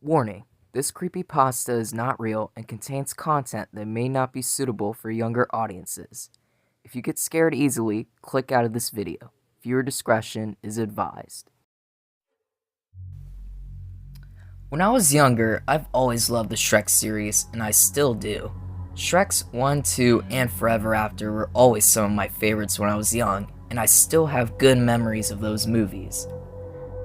Warning: this creepypasta is not real and contains content that may not be suitable for younger audiences. If you get scared easily, click out of this video. Viewer discretion is advised. When I was younger, I've always loved the Shrek series, and I still do. Shrek's 1, 2, and Forever After were always some of my favorites when I was young, and I still have good memories of those movies.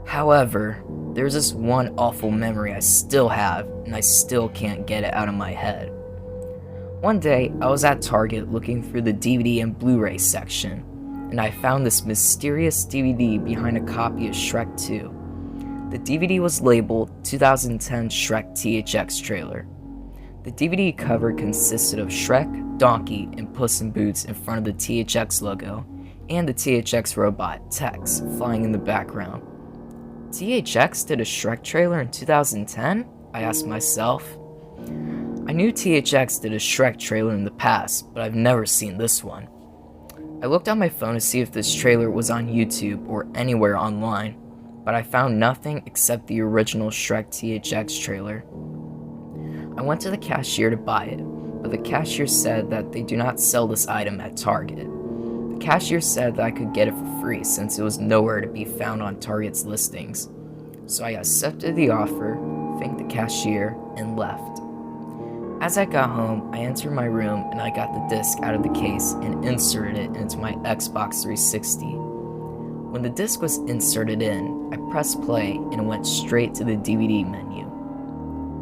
However, there's this one awful memory I still have, and I still can't get it out of my head. One day, I was at Target looking through the DVD and Blu-ray section, and I found this mysterious DVD behind a copy of Shrek 2. The DVD was labeled 2010 Shrek THX trailer. The DVD cover consisted of Shrek, Donkey, and Puss in Boots in front of the THX logo, and the THX robot, Tex, flying in the background. THX did a Shrek trailer in 2010? I asked myself. I knew THX did a Shrek trailer in the past, but I've never seen this one. I looked on my phone to see if this trailer was on YouTube or anywhere online, but I found nothing except the original Shrek THX trailer. I went to the cashier to buy it, but the cashier said that they do not sell this item at Target. The cashier said that I could get it for free since it was nowhere to be found on Target's listings. So I accepted the offer, thanked the cashier, and left. As I got home, I entered my room and I got the disc out of the case and inserted it into my Xbox 360. When the disc was inserted in, I pressed play and it went straight to the DVD menu.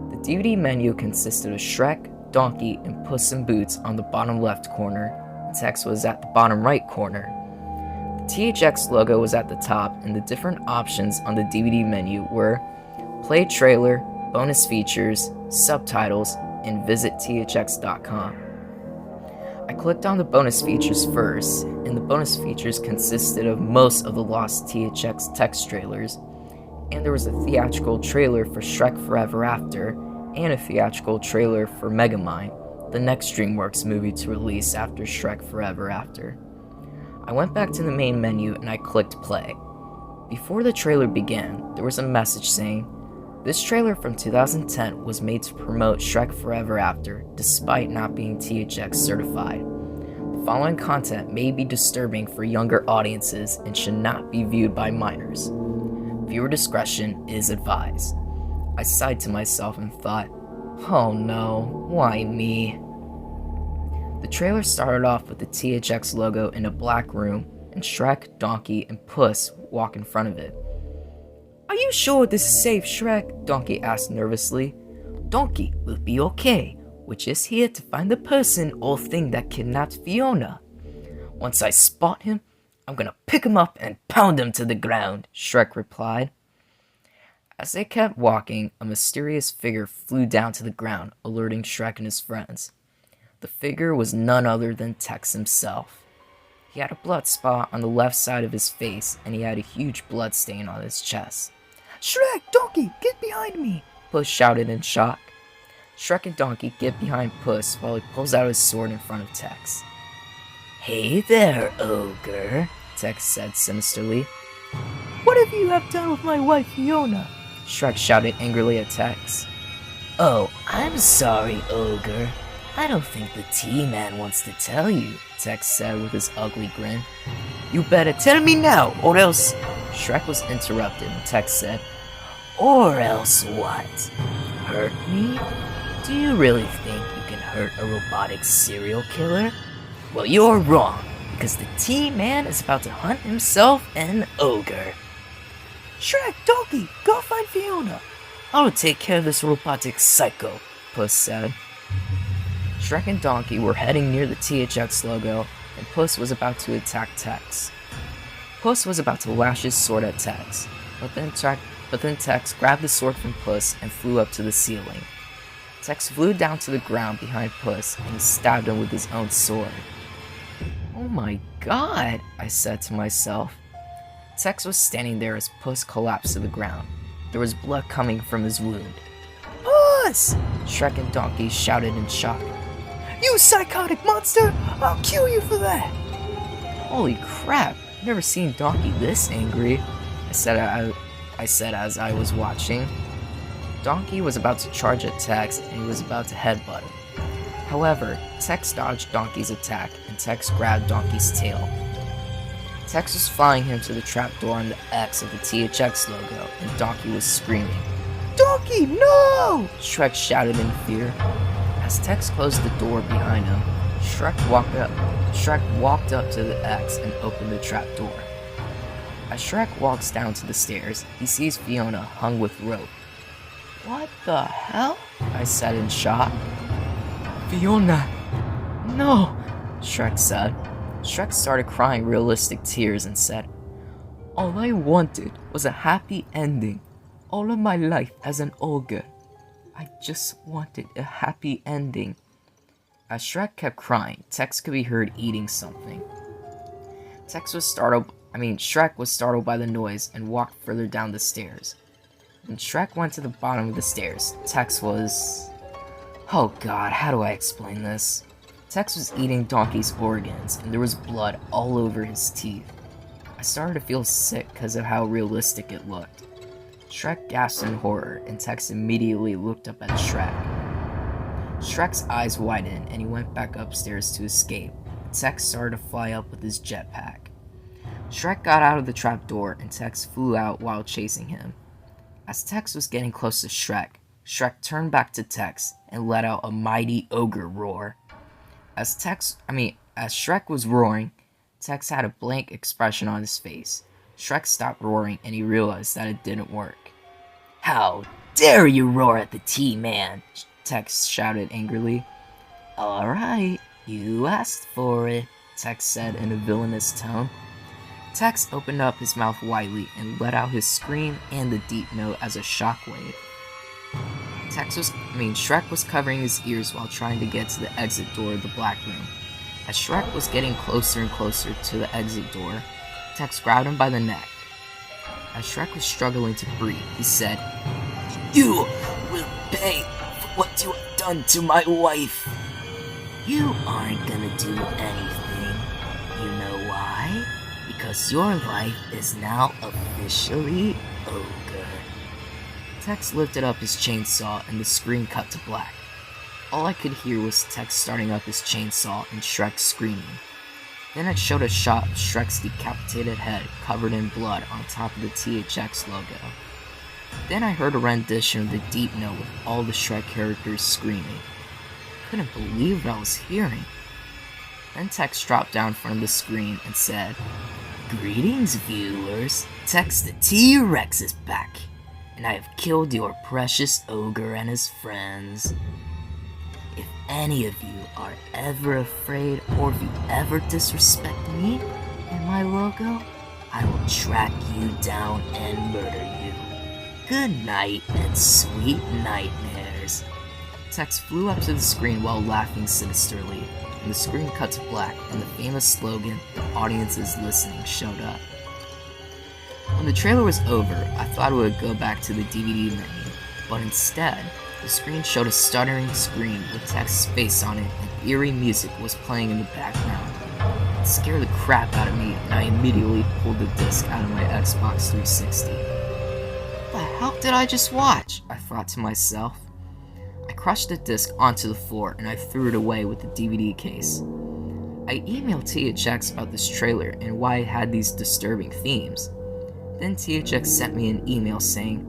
The DVD menu consisted of Shrek, Donkey, and Puss in Boots on the bottom left corner, and text was at the bottom right corner. The THX logo was at the top, and the different options on the DVD menu were Play Trailer, Bonus Features, Subtitles, and Visit THX.com. I clicked on the bonus features first, and the bonus features consisted of most of the lost THX text trailers, and there was a theatrical trailer for Shrek Forever After, and a theatrical trailer for Megamind, the next DreamWorks movie to release after Shrek Forever After. I went back to the main menu and I clicked play. Before the trailer began, there was a message saying, "This trailer from 2010 was made to promote Shrek Forever After, despite not being THX certified. The following content may be disturbing for younger audiences and should not be viewed by minors. Viewer discretion is advised." I sighed to myself and thought, oh no, why me? The trailer started off with the THX logo in a black room, and Shrek, Donkey, and Puss walk in front of it. "Are you sure this is safe, Shrek?" Donkey asked nervously. "Donkey will be okay. We're just here to find the person or thing that kidnapped Fiona. Once I spot him, I'm gonna pick him up and pound him to the ground," Shrek replied. As they kept walking, a mysterious figure flew down to the ground, alerting Shrek and his friends. The figure was none other than Tex himself. He had a blood spot on the left side of his face, and he had a huge blood stain on his chest. "Shrek, Donkey, get behind me!" Puss shouted in shock. Shrek and Donkey get behind Puss while he pulls out his sword in front of Tex. "Hey there, ogre," Tex said sinisterly. "What have you done with my wife, Fiona?" Shrek shouted angrily at Tex. "Oh, I'm sorry, ogre. I don't think the T-Man wants to tell you," Tex said with his ugly grin. "You better tell me now, or else..." Shrek was interrupted, and Tex said, "Or else what? Hurt me? Do you really think you can hurt a robotic serial killer? Well, you're wrong, because the T-Man is about to hunt himself an ogre." "Shrek, Donkey, go find Fiona. I'll take care of this robotic psycho," Puss said. Shrek and Donkey were heading near the THX logo, and Puss was about to attack Tex. Puss was about to lash his sword at Tex, but then Tex grabbed the sword from Puss and flew up to the ceiling. Tex flew down to the ground behind Puss, and he stabbed him with his own sword. "Oh my god," I said to myself. Tex was standing there as Puss collapsed to the ground. There was blood coming from his wound. "Puss!" Shrek and Donkey shouted in shock. "You psychotic monster! I'll kill you for that!" "Holy crap, I've never seen Donkey this angry," I said as I was watching. Donkey was about to charge at Tex and he was about to headbutt him. However, Tex dodged Donkey's attack and Tex grabbed Donkey's tail. Tex was flying him to the trapdoor on the X of the THX logo and Donkey was screaming, "Donkey, no!" Shrek shouted in fear. As Tex closed the door behind him, Shrek walked up to the X and opened the trapdoor. As Shrek walks down to the stairs, he sees Fiona hung with rope. "What the hell?" I said in shock. "Fiona, no," Shrek said. Shrek started crying realistic tears and said, "All I wanted was a happy ending. All of my life as an ogre. I just wanted a happy ending." As Shrek kept crying, Tex could be heard eating something. Shrek was startled by the noise and walked further down the stairs. When Shrek went to the bottom of the stairs, Tex was... Oh god, how do I explain this? Tex was eating Donkey's organs, and there was blood all over his teeth. I started to feel sick because of how realistic it looked. Shrek gasped in horror, and Tex immediately looked up at Shrek. Shrek's eyes widened, and he went back upstairs to escape. Tex started to fly up with his jetpack. Shrek got out of the trapdoor, and Tex flew out while chasing him. As Tex was getting close to Shrek, Shrek turned back to Tex and let out a mighty ogre roar. As Shrek was roaring, Tex had a blank expression on his face. Shrek stopped roaring and he realized that it didn't work. "How dare you roar at the T-Man!" Tex shouted angrily. "Alright, you asked for it," Tex said in a villainous tone. Tex opened up his mouth widely and let out his scream and the deep note as a shockwave. Shrek was covering his ears while trying to get to the exit door of the black room. As Shrek was getting closer and closer to the exit door, Tex grabbed him by the neck. As Shrek was struggling to breathe, he said, "You will pay for what you have done to my wife." "You aren't gonna do anything. You know why? Because your life is now officially over." Tex lifted up his chainsaw and the screen cut to black. All I could hear was Tex starting up his chainsaw and Shrek screaming. Then it showed a shot of Shrek's decapitated head covered in blood on top of the THX logo. Then I heard a rendition of the deep note with all the Shrek characters screaming. Couldn't believe what I was hearing. Then Tex dropped down in front of the screen and said, "Greetings, viewers. Tex the T-Rex is back, and I have killed your precious ogre and his friends. If any of you are ever afraid or if you ever disrespect me and my logo, I will track you down and murder you. Good night and sweet nightmares." Tex flew up to the screen while laughing sinisterly, and the screen cut to black and the famous slogan, "The audience is listening," showed up. When the trailer was over, I thought it would go back to the DVD menu, but instead, the screen showed a stuttering screen with Tex's face on it and eerie music was playing in the background. It scared the crap out of me and I immediately pulled the disc out of my Xbox 360. What the hell did I just watch? I thought to myself. I crushed the disc onto the floor and I threw it away with the DVD case. I emailed THX about this trailer and why it had these disturbing themes. Then THX sent me an email saying,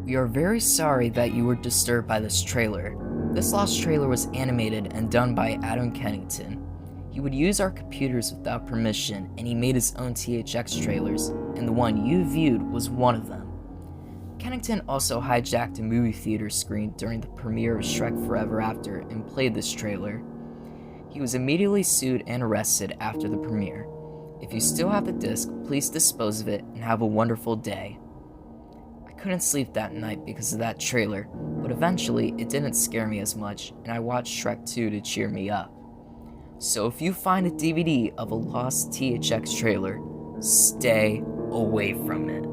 "We are very sorry that you were disturbed by this trailer. This lost trailer was animated and done by Adam Kennington. He would use our computers without permission and he made his own THX trailers, and the one you viewed was one of them. Kennington also hijacked a movie theater screen during the premiere of Shrek Forever After and played this trailer. He was immediately sued and arrested after the premiere. If you still have the disc, please dispose of it and have a wonderful day." I couldn't sleep that night because of that trailer, but eventually it didn't scare me as much and I watched Shrek 2 to cheer me up. So if you find a DVD of a lost THX trailer, stay away from it.